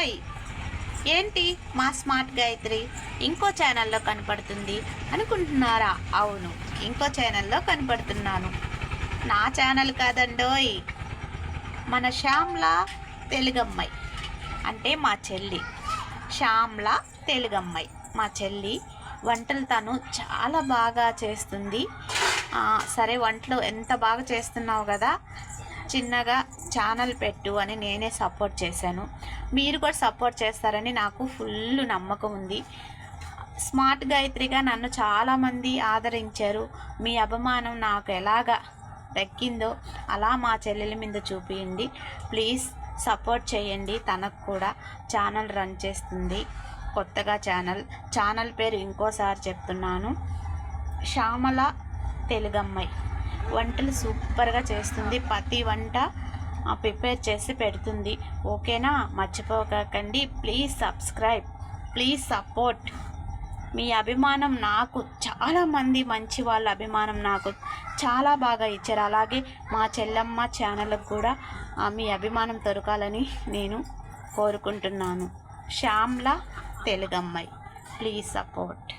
Hi, ఏంటి మా smart Gayatri ఇంకో ఛానల్లో కనపడుతుంది అనుకుంటున్నారా? అవును, ఇంకో ఛానల్లో కనపడుతున్నాను. నా ఛానల్ కాదండోయ్, మన శ్యామ్లా తెలుగమ్మాయి అంటే మా చెల్లి. శ్యామ్లా తెలుగమ్మాయి మా చెల్లి. వంటలు తను చాలా బాగా చేస్తుంది. సరే, వంటలు ఎంత బాగా చేస్తున్నావు కదా, చిన్నగా ఛానల్ పెట్టు అని నేనే సపోర్ట్ చేశాను. మీరు కూడా సపోర్ట్ చేస్తారని నాకు ఫుల్ నమ్మకం ఉంది. స్మార్ట్ గాయత్రిగా నన్ను చాలామంది ఆదరించారు. మీ అభిమానం నాకు ఎలాగా దక్కిందో అలా మా చెల్లెల మీద చూపియండి. ప్లీజ్ సపోర్ట్ చేయండి. తనకు కూడా ఛానల్ రన్ చేస్తుంది, కొత్తగా ఛానల్ పేరు ఇంకోసారి చెప్తున్నాను, శ్యామల తెలుగమ్మాయి. వంటలు సూపర్గా చేస్తుంది. ప్రతి వంట ప్రిపేర్ చేసి పెడుతుంది. ఓకేనా? మర్చిపోకండి. Please subscribe, please support. మీ అభిమానం నాకు చాలామంది మంచి వాళ్ళ అభిమానం నాకు చాలా బాగా ఇచ్చారు. అలాగే మా చెల్లమ్మ ఛానల్కి కూడా మీ అభిమానం దొరకాలని నేను కోరుకుంటున్నాను. శ్యామ్లా తెలుగమ్మాయి, ప్లీజ్ సపోర్ట్.